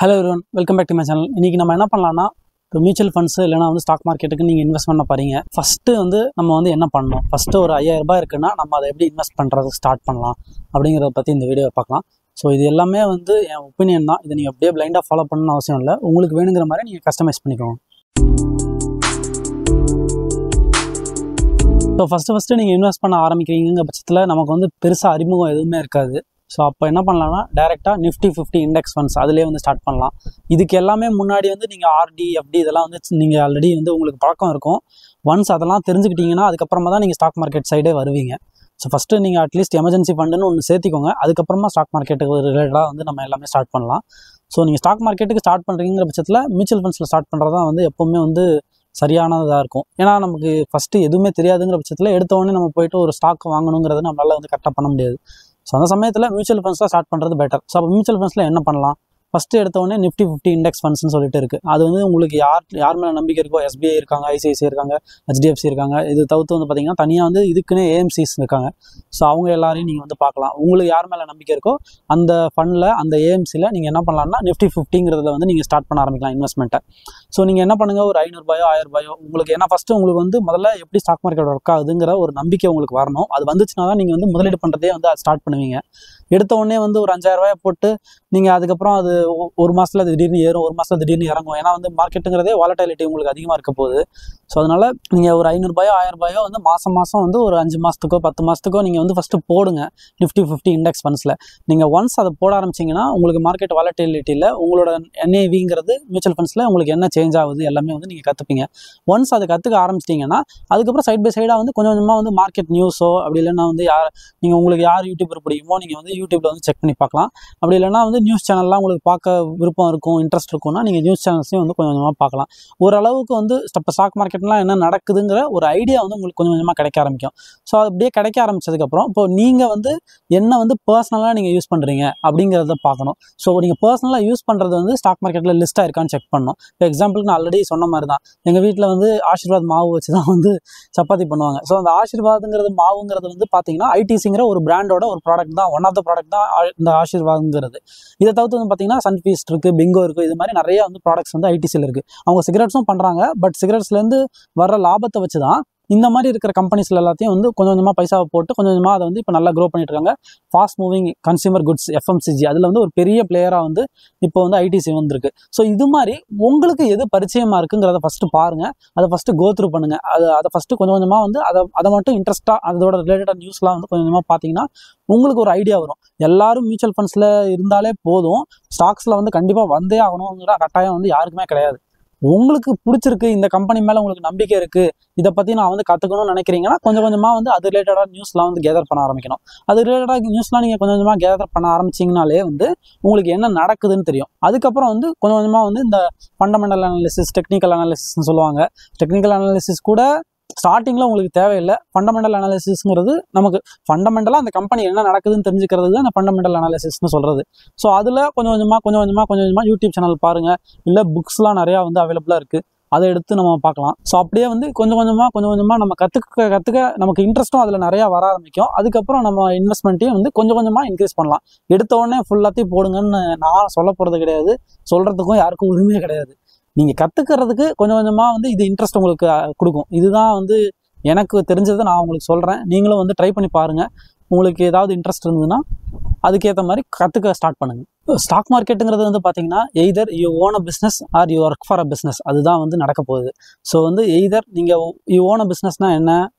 Hello everyone, welcome back to my channel. இன்னைக்கு நம்ம என்ன பண்ணலாம்னா மியூச்சுவல் ஃபண்ட்ஸ் இல்லைனா வந்து ஸ்டாக் மார்க்கெட்டுக்கு நீங்கள் இன்வெஸ்ட் பண்ண போறீங்க. ஃபஸ்ட்டு வந்து நம்ம வந்து என்ன பண்ணணும், ஃபஸ்ட்டு ஒரு 5000 ரூபாய் இருக்குன்னா நம்ம அதை எப்படி இன்வெஸ்ட் பண்ணுறதுக்கு ஸ்டார்ட் பண்ணலாம் அப்படிங்கிறத பற்றி இந்த வீடியோ பார்க்கலாம். ஸோ இது எல்லாமே வந்து என் ஒப்பீனியன் தான். இதை நீங்கள் அப்படியே பிளைண்டாக ஃபாலோ பண்ணணும்னு அவசியம் இல்லை. உங்களுக்கு வேணுங்கிற மாதிரி நீங்கள் கஸ்டமைஸ் பண்ணிக்கோங்க. ஸோ ஃபஸ்ட்டு நீங்கள் இன்வெஸ்ட் பண்ண ஆரம்பிக்கிறீங்க பட்சத்தில் நமக்கு வந்து பெருசாக அறிமுகம் எதுவுமே இருக்காது. ஸோ அப்போ என்ன பண்ணலாம்னா டேரெக்டாக நிஃப்டி 50 இண்டெக்ஸ் ஃபண்ட்ஸ் அதிலே வந்து ஸ்டார்ட் பண்ணலாம். இதுக்கு எல்லாமே முன்னாடி வந்து நீங்கள் ஆர்டி எஃப்டி இதெல்லாம் வந்து நீங்கள் ஆல்ரெடி வந்து உங்களுக்கு பழக்கம் இருக்கும். ஒன்ஸ் அதெல்லாம் தெரிஞ்சுக்கிட்டிங்கன்னா அதுக்கப்புறமா தான் நீங்கள் ஸ்டாக் மார்க்கெட் சைடே வருவீங்க. ஸோ ஃபஸ்ட்டு நீங்கள் அட்லீஸ்ட் எமர்ஜென்சி ஃபண்டுன்னு ஒன்று சேர்த்திக்கோங்க. அதுக்கப்புறமா ஸ்டாக் மார்க்கெட்டுக்கு ரிலேட்டடாக வந்து நம்ம எல்லாமே ஸ்டார்ட் பண்ணலாம். ஸோ நீங்கள் ஸ்டாக் மார்க்கெட்டுக்கு ஸ்டார்ட் பண்ணுறீங்கிற பட்சத்தில் மியூச்சுவல் ஃபண்ட்ஸில் ஸ்டார்ட் பண்ணுறது தான் வந்து எப்போவுமே வந்து சரியானதாக இருக்கும். ஏன்னா நமக்கு ஃபஸ்ட்டு எதுவுமே தெரியாதுங்கிற பட்சத்தில் எடுத்தோடனே நம்ம போய்ட்டு ஒரு ஸ்டாக் வாங்கணுங்கிறது நம்மளால் வந்து கரெக்டாக பண்ண முடியாது. ஸோ அந்த சமயத்தில் மியூச்சுவல் ஃபண்ட்ஸில் ஸ்டார்ட் பண்ணுறது பெட்டர். ஸோ அப்போ மியூச்சுவல் ஃபண்ட்ஸில் என்ன பண்ணலாம், ஃபஸ்ட்டு எடுத்தோடனே நிஃப்டி 50 இண்டெக்ஸ் ஃபண்ட்ஸ்னு சொல்லிட்டு இருக்குது. அது வந்து உங்களுக்கு யார் மேலே நம்பிக்கை இருக்கோ, எஸ்பிஐ இருக்காங்க, ஐசிஐசி இருக்காங்க, ஹெச்டிஎஃப்சி இருக்காங்க. இது தவிர்த்து வந்து பார்த்திங்கன்னா தனியாக வந்து இதுக்குன்னே ஏஎம்சிஸ் இருக்காங்க. ஸோ அவங்க எல்லாரையும் நீங்கள் வந்து பார்க்கலாம். உங்களுக்கு யார் மேலே நம்பிக்கை இருக்கோ அந்த ஃபண்டில் அந்த ஏஎம்சியில் நீங்கள் என்ன பண்ணலாம்னா நிஃப்டி 50ங்கிறதுல வந்து நீங்கள் ஸ்டார்ட் பண்ண ஆரம்பிக்கலாம் இன்வெஸ்ட்மெண்ட்டை. ஸோ நீங்கள் என்ன பண்ணுங்கள், ஒரு 500 ரூபாயோ 1000 ரூபாயோ உங்களுக்கு, ஏன்னா ஃபஸ்ட்டு உங்களுக்கு வந்து முதல்ல எப்படி ஸ்டாக் மார்க்கெட் ஒர்க் ஆகுதுங்கிற ஒரு நம்பிக்கை உங்களுக்கு வரணும். அது வந்துச்சுன்னா தான் நீங்கள் வந்து முதலீடு பண்ணுறதே வந்து அது ஸ்டார்ட் பண்ணுவீங்க. எடுத்த உடனே வந்து ஒரு 5000 ரூபாயை போட்டு நீங்கள் அதுக்கப்புறம் அது ஒரு மாதத்தில் திடீர்னு ஏறும், ஒரு மாதத்தில் திடீர்னு இறங்கும். ஏன்னா வந்து மார்க்கெட்டுங்கிறதே வாலட்டிலிட்டி உங்களுக்கு அதிகமாக இருக்க போகுது. ஸோ அதனால் நீங்கள் ஒரு 500 ரூபாயோ 1000 ரூபாயோ வந்து மாதம் வந்து ஒரு 5 மாதத்துக்கோ 10 மாதத்துக்கோ நீங்கள் வந்து ஃபஸ்ட்டு போடுங்க நிஃப்டி 50 இண்டெக்ஸ் ஃபண்ட்ஸில். நீங்கள் ஒன்ஸ் அதை போட ஆரம்பிச்சிங்கன்னா உங்களுக்கு மார்க்கெட் வாலட்டிலிட்டியில் உங்களோட என்ஏவிங்கிறது மியூச்சுவல் ஃபண்ட்ஸில் உங்களுக்கு என்ன சேஞ்ச் ஆகுது எல்லாமே வந்து நீங்கள் கற்றுப்பீங்க. ஒன்ஸ் அதை கற்றுக்க ஆரம்பிச்சிட்டிங்கன்னா அதுக்கப்புறம் சைட் பை சைடாக வந்து கொஞ்சம் கொஞ்சமாக வந்து மார்க்கெட் நியூஸோ அப்படி இல்லைன்னா வந்து நீங்கள் உங்களுக்கு யார் யூடியூபர் பிடிக்குமோ நீங்கள் வந்து யூடியூப்பில் வந்து செக் பண்ணி பார்க்கலாம். அப்படி இல்லைனா வந்து நியூஸ் சேனல்லாம் உங்களுக்கு பார்க்க விருப்பம் இருக்கும், இன்ட்ரெஸ்ட் இருக்கும்னா நீங்கள் நியூஸ் சேனல்ஸையும் வந்து கொஞ்சம் கொஞ்சமாக பார்க்கலாம். ஓரளவுக்கு வந்து இப்போ ஸ்டாக் மார்க்கெட்லாம் என்ன நடக்குதுங்கிற ஒரு ஐடியா வந்து உங்களுக்கு கொஞ்சம் கொஞ்சமாக கிடைக்க ஆரம்பிக்கும். ஸோ அது அப்படியே கிடைக்க ஆரம்பிச்சதுக்கப்புறம் இப்போ நீங்கள் வந்து என்ன வந்து பர்சனலாக நீங்கள் யூஸ் பண்ணுறீங்க அப்படிங்கிறத பார்க்கணும். ஸோ நீங்கள் பர்சனலாக யூஸ் பண்ணுறது வந்து ஸ்டாக் மார்க்கெட்டில் லிஸ்ட்டாக இருக்கான்னு செக் பண்ணணும். இப்போ எக்ஸாம்பிளுக்கு நான் ஆல்ரெடி சொன்ன மாதிரி தான், எங்கள் வீட்டில் வந்து ஆசீர்வாத் மாவு வச்சு தான் வந்து சப்பாத்தி பண்ணுவாங்க. ஸோ அந்த ஆசீர்வாதுங்கிறது மாவுங்கிறது வந்து பார்த்தீங்கன்னா ஐடிசிங்கிற ஒரு பிராண்டோட ஒரு ப்ராடக்ட் தான், ஒன் ஆஃப் த ப்ராடக்ட் தான் இந்த ஆசீர்வாதுங்கிறது. இதை தவிர்த்து வந்து பார்த்தீங்கன்னா சன்ஃபீஸ்ட் இருக்குது, பிங்கோ இருக்குது. இது மாதிரி நிறைய வந்து ப்ராடக்ட்ஸ் வந்து ஐடிசியில் இருக்குது. அவங்க சிகரெட்ஸும் பண்ணுறாங்க. பட் சிகரெட்ஸ்லேருந்து வர லாபத்தை வச்சு தான் இந்த மாதிரி இருக்கிற கம்பெனிஸில் எல்லாத்தையும் வந்து கொஞ்சம் கொஞ்சமாக பைசாவை போட்டு கொஞ்சம் கொஞ்சமாக அதை வந்து இப்போ நல்லா க்ரோ பண்ணிட்டு இருக்காங்க. Fast moving consumer goods FMCG அதில் வந்து ஒரு பெரிய பிளேயராக வந்து இப்போ வந்து ஐடிசி வந்துருக்கு. ஸோ இது மாதிரி உங்களுக்கு எது பரிச்சயமாக இருக்குங்கிறத ஃபஸ்ட்டு பாருங்கள், அதை ஃபஸ்ட்டு கோ த்ரூ பண்ணுங்கள். அதை ஃபஸ்ட்டு கொஞ்சம் கொஞ்சமாக வந்து அதை மட்டும் இன்ட்ரெஸ்ட்டாக அதோட ரிலேட்டடாக நியூஸ்லாம் வந்து கொஞ்சம் கொஞ்சமாக பார்த்தீங்கன்னா உங்களுக்கு ஒரு ஐடியா வரும். எல்லாரும் மியூச்சுவல் ஃபண்ட்ஸில் இருந்தாலே போதும், ஸ்டாக்ஸில் வந்து கண்டிப்பாக வந்தே ஆகணுங்கிற கட்டாயம் வந்து யாருக்குமே கிடையாது. உங்களுக்கு பிடிச்சிருக்கு, இந்த கம்பெனி மேலே உங்களுக்கு நம்பிக்கை இருக்குது, இதை பற்றி நான் வந்து கற்றுக்கணும்னு நினைக்கிறீங்கன்னா கொஞ்சம் கொஞ்சமாக வந்து அது ரிலேட்டடாக நியூஸ்லாம் வந்து கேதர் பண்ண ஆரம்பிக்கணும். அது ரிலேட்டடாக நியூஸ்லாம் நீங்கள் கொஞ்சம் கொஞ்சமாக கேதர் பண்ண ஆரம்பிச்சிங்கனாலே வந்து உங்களுக்கு என்ன நடக்குதுன்னு தெரியும். அதுக்கப்புறம் வந்து கொஞ்சம் கொஞ்சமாக வந்து இந்த ஃபண்டமெண்டல் அனாலிசிஸ், டெக்னிக்கல் அனாலிசிஸ்ன்னு சொல்லுவாங்க. டெக்னிக்கல் அனாலிசிஸ் கூட ஸ்டார்டிங்கில் உங்களுக்கு தேவையில்லை. ஃபண்டமெண்டல் அனாலிசிஸ்ங்கிறது நமக்கு ஃபண்டமெண்டலாக அந்த கம்பெனி என்ன நடக்குதுன்னு தெரிஞ்சுக்கிறது தான் அந்த ஃபண்டமெண்டல் அனாலிசிஸ்னு சொல்கிறது. ஸோ அதில் கொஞ்சம் கொஞ்சமாக யூடியூப் சேனல் பாருங்கள், இல்லை புக்ஸ்லாம் நிறையா வந்து அவைலபிளாக இருக்குது, அதை எடுத்து நம்ம பார்க்கலாம். ஸோ அப்படியே வந்து கொஞ்சம் கொஞ்சமாக நம்ம கற்றுக்க நமக்கு இன்ட்ரெஸ்ட்டும் அதில் நிறையா வர ஆரம்பிக்கும். அதுக்கப்புறம் நம்ம இன்வெஸ்ட்மெண்ட்டையும் வந்து கொஞ்சம் கொஞ்சமாக இன்க்ரீஸ் பண்ணலாம். எடுத்த உடனே ஃபுல்லாத்தையும் போடுங்கன்னு நான் சொல்ல போகிறது கிடையாது, சொல்கிறதுக்கும் யாருக்கும் உரிமையே கிடையாது. நீங்கள் கற்றுக்கிறதுக்கு கொஞ்சம் கொஞ்சமாக வந்து இது இன்ட்ரெஸ்ட் உங்களுக்கு கொடுக்கும். இதுதான் வந்து எனக்கு தெரிஞ்சதை நான் உங்களுக்கு சொல்கிறேன். நீங்களும் வந்து ட்ரை பண்ணி பாருங்கள். உங்களுக்கு ஏதாவது இன்ட்ரெஸ்ட் இருந்ததுன்னா அதுக்கேற்ற மாதிரி கற்றுக்க ஸ்டார்ட் பண்ணுங்கள். ஸ்டாக் மார்க்கெட்டுங்கிறது வந்து பார்த்தீங்கன்னா either you own a business are you work for a business, அதுதான் வந்து நடக்க போகுது. ஸோ வந்து எய்தர் நீங்கள் யூ ஓன் அ பிஸ்னஸ்னால் என்ன,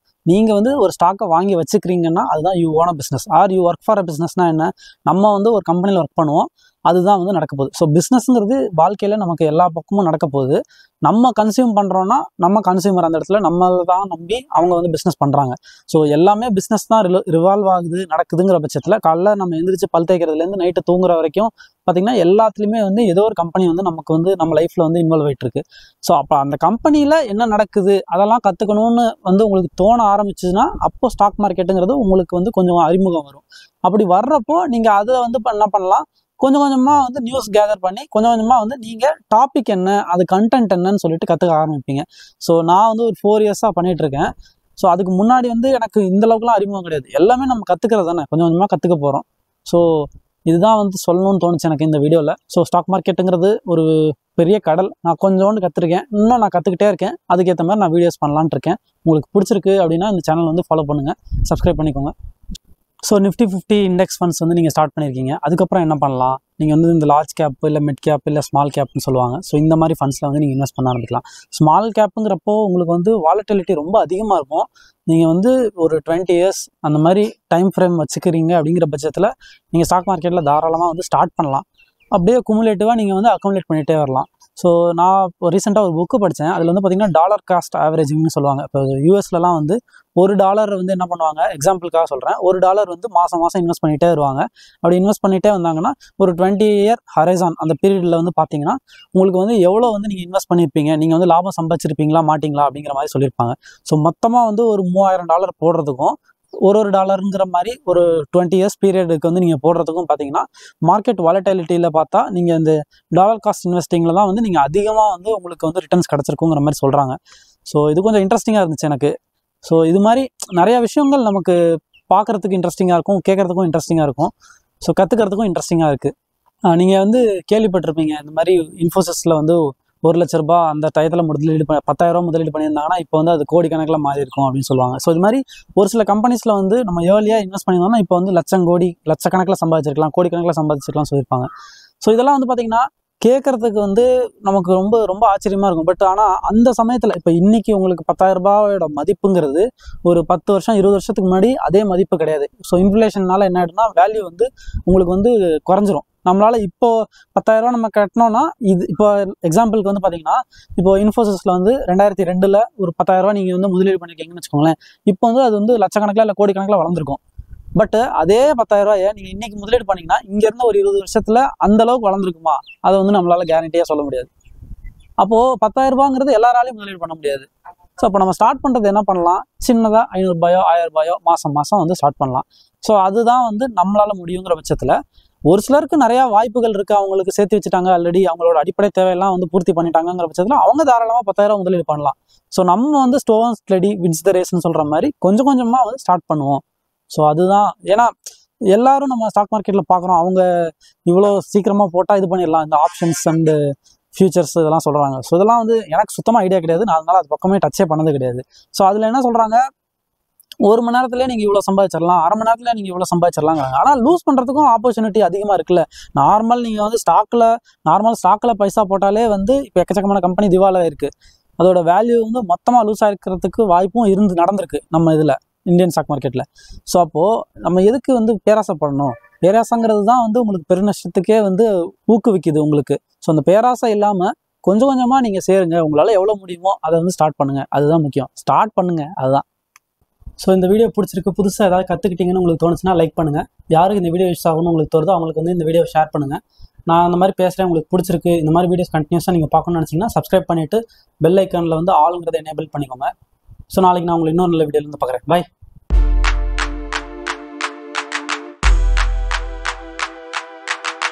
நீங்கள் வந்து ஒரு ஸ்டாக்கை வாங்கி வச்சுக்கிறீங்கன்னா அதுதான் you own a business. Are you work for a பிஸ்னஸ்னால் என்ன, நம்ம வந்து ஒரு கம்பெனியில் ஒர்க் பண்ணுவோம், அதுதான் வந்து நடக்க போகுது. ஸோ பிஸ்னஸ்ங்கிறது வாழ்க்கையில் நமக்கு எல்லா பக்கமும் நடக்க போகுது. நம்ம கன்சியூம் பண்ணுறோன்னா நம்ம கன்சியூமர் அந்த இடத்துல நம்மளை தான் நம்பி அவங்க வந்து பிஸ்னஸ் பண்ணுறாங்க. ஸோ எல்லாமே பிஸ்னஸ் தான் ரிவால்வ் ஆகுது நடக்குதுங்கிற பட்சத்தில் காலைல நம்ம எந்திரிச்சு பல் தேய்க்கிறதுலேருந்து நைட்டு தூங்குற வரைக்கும் பார்த்திங்கன்னா எல்லாத்துலேயுமே வந்து ஏதோ ஒரு கம்பெனி வந்து நமக்கு வந்து நம்ம லைஃப்பில் வந்து இன்வால்வ் ஆகிட்டு இருக்கு. ஸோ அப்போ அந்த கம்பெனியில் என்ன நடக்குது அதெல்லாம் கற்றுக்கணும்னு வந்து உங்களுக்கு தோண ஆரம்பிச்சுன்னா அப்போது ஸ்டாக் மார்க்கெட்டுங்கிறது உங்களுக்கு வந்து கொஞ்சம் அறிமுகம் வரும். அப்படி வர்றப்போ நீங்கள் அதை வந்து என்ன பண்ணலாம், கொஞ்சம் கொஞ்சமாக வந்து நியூஸ் கேதர் பண்ணி கொஞ்சம் கொஞ்சமாக வந்து நீங்கள் டாபிக் என்ன, அது கண்டென்ட் என்னன்னு சொல்லிட்டு கற்றுக்க ஆரம்பிப்பீங்க. ஸோ நான் வந்து ஒரு 4 இயர்ஸாக பண்ணிகிட்ருக்கேன். ஸோ அதுக்கு முன்னாடி வந்து எனக்கு இந்த அளவுக்குலாம் அறிமுகம் கிடையாது. எல்லாமே நம்ம கற்றுக்கிறது தானே, கொஞ்சம் கொஞ்சமாக கற்றுக்க போகிறோம். ஸோ இதுதான் வந்து சொல்லணும்னு தோணுச்சு எனக்கு இந்த வீடியோவில். ஸோ ஸ்டாக் மார்க்கெட்டுங்கிறது ஒரு பெரிய கடல். நான் கொஞ்சோண்டு கற்றுருக்கேன், இன்னும் நான் கற்றுக்கிட்டே இருக்கேன். அதுக்கேற்ற மாதிரி நான் வீடியோஸ் பண்ணலான்ட்டு இருக்கேன். உங்களுக்கு பிடிச்சிருக்கு அப்படின்னா இந்த சேனல் வந்து ஃபாலோ பண்ணுங்கள், சப்ஸ்கிரைப் பண்ணிக்கோங்க. ஸோ நிஃப்டி 50 இண்டெக்ஸ் ஃபண்ட்ஸ் வந்து நீங்கள் ஸ்டார்ட் பண்ணியிருக்கீங்க. அதுக்கப்புறம் என்ன பண்ணலாம்? நீங்கள் வந்து இந்த லார்ஜ் கேப் இல்லை மிட் கேப் இல்லை ஸ்மால் கேப்னு சொல்லுவாங்க. ஸோ இந்த மாதிரி ஃபண்ட்ஸில் வந்து நீங்கள் இன்வெஸ்ட் பண்ண ஆரம்பிக்கலாம். ஸ்மால் கேப்புங்கிறப்போ உங்களுக்கு வந்து வாலட்டிலிட்டி ரொம்ப அதிகமாக இருக்கும். நீங்கள் வந்து ஒரு 20 இயர்ஸ் அந்த மாதிரி டைம் ஃப்ரேம் வச்சுக்கிறீங்க அப்படிங்கிற பட்சத்தில் நீங்கள் ஸ்டாக் மார்க்கெட்டில் தாராளமாக வந்து ஸ்டார்ட் பண்ணலாம். அப்படியே குமுலேட்டிவாக நீங்கள் வந்து அக்குமுலேட் பண்ணிகிட்டே வரலாம். ஸோ நான் ரீசெண்டாக ஒரு புக்கு படித்தேன். அதில் வந்து பார்த்திங்கன்னா டாலர் காஸ்ட் ஆவரேஜிங்னு சொல்லுவாங்க. இப்போ யூஎஸ்லலாம் வந்து $1 வந்து என்ன பண்ணுவாங்க, எக்ஸாம்பிளுக்காக சொல்கிறேன், $1 வந்து மாதம் இன்வெஸ்ட் பண்ணிகிட்டே வருவாங்க. அப்படி இன்வெஸ்ட் பண்ணிகிட்டே வந்தாங்கன்னா ஒரு 20 இயர் ஹரைசான் அந்த பீரியடில் வந்து பார்த்தீங்கன்னா உங்களுக்கு வந்து எவ்வளோ வந்து நீங்கள் இன்வெஸ்ட் பண்ணியிருப்பீங்க, நீங்கள் வந்து லாபம் சம்பாதிச்சிருப்பீங்களா மாட்டிங்களா அப்படிங்கிற மாதிரி சொல்லியிருப்பாங்க. ஸோ மொத்தமாக வந்து ஒரு $3000 போடுறதுக்கும் ஒரு டாலருங்கிற மாதிரி ஒரு 20 இயர்ஸ் பீரியடுக்கு வந்து நீங்கள் போடுறதுக்கும் பார்த்தீங்கன்னா மார்க்கெட் வாலட்டிலிட்டியில் பார்த்தா நீங்கள் இந்த டாலர் காஸ்ட் இன்வெஸ்டிங்கில் தான் வந்து நீங்கள் அதிகமாக வந்து உங்களுக்கு வந்து ரிட்டர்ன்ஸ் கிடச்சிருக்குங்கிற மாதிரி சொல்கிறாங்க. ஸோ இது கொஞ்சம் இன்ட்ரெஸ்டிங்காக இருந்துச்சு எனக்கு. ஸோ இது மாதிரி நிறையா விஷயங்கள் நமக்கு பார்க்குறதுக்கு இன்ட்ரெஸ்டிங்காக இருக்கும், கேட்குறதுக்கும் இன்ட்ரெஸ்டிங்காக இருக்கும், ஸோ கற்றுக்கிறதுக்கும் இன்ட்ரெஸ்டிங்காக இருக்குது. நீங்கள் வந்து கேள்விப்பட்டிருப்பீங்க, இந்த மாதிரி இன்ஃபோசிஸில் வந்து $1,00,000 அந்த டயத்தில் முதலீடு 10,000 முதலீடு பண்ணியிருந்தாங்கன்னா இப்போ வந்து அது கோடிக்கணக்கில் மாறி இருக்கும் அப்படின்னு சொல்லுவாங்க. ஸோ இது மாதிரி ஒரு சில கம்பெனிஸில் வந்து நம்ம ஏர்லியாக இன்வெஸ்ட் பண்ணியிருந்தோம்னா இப்போ வந்து லட்சக்கணக்கில் சம்பாதிச்சிருக்கலாம், கோடிக்கணக்கில் சம்பாதிச்சிருக்கலாம் சொல்லியிருப்பாங்க. ஸோ இதெல்லாம் வந்து பார்த்திங்கன்னா கேட்குறதுக்கு வந்து நமக்கு ரொம்ப ரொம்ப ஆச்சரியமாக இருக்கும். பட் ஆனால் அந்த சமயத்தில் இப்போ இன்றைக்கி உங்களுக்கு $10,000 மதிப்புங்கிறது ஒரு 10 வருஷம் 20 வருஷத்துக்கு முன்னாடி அதே மதிப்பு கிடையாது. ஸோ இன்ஃப்ளேஷனால் என்ன ஆகிடும்னா வேல்யூ வந்து உங்களுக்கு வந்து குறைஞ்சிரும். நம்மளால் இப்போது $10,000 நம்ம கட்டினோன்னா இது இப்போ எக்ஸாம்பிளுக்கு வந்து பார்த்திங்கன்னா இப்போ இன்ஃபோசிஸில் வந்து 2002 ஒரு $10,000 நீங்கள் வந்து முதலீடு பண்ணியிருக்கீங்கன்னு வச்சுக்கோங்களேன். இப்போ வந்து அது வந்து லட்சக்கணக்கில் இல்லை கோடிக்கணக்கில் வளர்ந்துருக்கும். பட் அதே $10,000 நீங்கள் இன்றைக்கி முதலீடு பண்ணிங்கன்னா இங்கேருந்து ஒரு 20 வருஷத்தில் அந்தளவுக்கு வளர்ந்துருக்குமா, அதை வந்து நம்மளால் கேரண்டியாக சொல்ல முடியாது. அப்போது $10,000 எல்லாராலையும் முதலீடு பண்ண முடியாது. ஸோ அப்போ நம்ம ஸ்டார்ட் பண்ணுறது என்ன பண்ணலாம், சின்னதாக $500 $1000 மாதம் வந்து ஸ்டார்ட் பண்ணலாம். ஸோ அதுதான் வந்து நம்மளால் முடியுங்கிற பட்சத்தில் ஒரு சிலருக்கு நிறையா வாய்ப்புகள் இருக்குது, அவங்களுக்கு சேர்த்து வச்சுட்டாங்க, ஆல்ரெடி அவங்களோட அடிப்படை தேவையெல்லாம் வந்து பூர்த்தி பண்ணிட்டாங்கிற பட்சத்தில் அவங்க தாராளமாக $10,000 முதலீடு பண்ணலாம். ஸோ நம்ம வந்து slow and steady wins the ரேஸ்ன்னு சொல்கிற மாதிரி கொஞ்சம் கொஞ்சமாக வந்து ஸ்டார்ட் பண்ணுவோம். ஸோ அதுதான், ஏன்னா எல்லாரும் நம்ம ஸ்டாக் மார்க்கெட்டில் பார்க்குறோம், அவங்க இவ்வளோ சீக்கிரமாக போட்டால் இது பண்ணிடலாம், இந்த ஆப்ஷன்ஸ் அண்டு ஃபியூச்சர்ஸ் இதெல்லாம் சொல்கிறாங்க. ஸோ இதெல்லாம் வந்து எனக்கு சுத்தமாக ஐடியா கிடையாது, நான் அதனால் அது பக்கமே டச்சே பண்ணது கிடையாது. ஸோ அதில் என்ன சொல்கிறாங்க, 1 மணி நேரத்துலேயே நீங்கள் இவ்வளோ சம்பாதிச்சிடலாம், அரை மணி நேரத்தில் நீங்கள் இவ்வளோ சம்பாதிச்சிடலாங்கிறாங்க. ஆனால் லூஸ் பண்ணுறதுக்கும் ஆப்பர்ச்சுனிட்டி அதிகமாக இருக்குல்ல. நீங்கள் வந்து ஸ்டாக்கில் பைசா போட்டாலே வந்து இப்போ எக்கச்சக்கமான கம்பெனி திவாலாக இருக்குது. அதோட வேல்யூ வந்து மொத்தமாக லூஸ் ஆகிருக்கிறதுக்கு வாய்ப்பும் நடந்திருக்கு நம்ம இதில் இந்தியன் ஸ்டாக் மார்க்கெட்டில். ஸோ அப்போது நம்ம எதுக்கு வந்து பேராசைப்படணும்? பேராசைங்கிறது தான் வந்து உங்களுக்கு பெருநஷ்டத்துக்கே வந்து ஊக்குவிக்குது உங்களுக்கு. ஸோ அந்த பேராசை இல்லாமல் கொஞ்சம் கொஞ்சமாக நீங்கள் சேருங்க, உங்களால் எவ்வளோ முடியுமோ அதை வந்து ஸ்டார்ட் பண்ணுங்கள். அதுதான் முக்கியம், ஸ்டார்ட் பண்ணுங்கள், அதுதான். ஸோ இந்த வீடியோ பிடிச்சிருக்கு, புதுசாக ஏதாவது கற்றுக்கிட்டீங்கன்னு உங்களுக்கு தோணுச்சுன்னா லைக் பண்ணுங்கள். யாருக்கு இந்த வீடியோ யூஸ் ஆகணும்னு உங்களுக்கு தோணுதோ அவங்களுக்கு வந்து இந்த வீடியோ ஷேர் பண்ணுங்கள். நான் அந்த மாதிரி பேசுகிறேன், உங்களுக்கு பிடிச்சிருக்கு, இந்த மாதிரி வீடியோஸ் கண்டினியூஸாக நீங்கள் பார்க்கணும்னு நினச்சிங்கன்னா சப்ஸ்கிரைப் பண்ணிவிட்டு பெல் ஐக்கானில் வந்து ஆளுங்கிறத எனேபிள் பண்ணிக்கோங்க. ஸோ நாளைக்கு நான் உங்களுக்கு இன்னொரு நல்ல வீடியோவில் வந்து பார்க்குறேன். பை.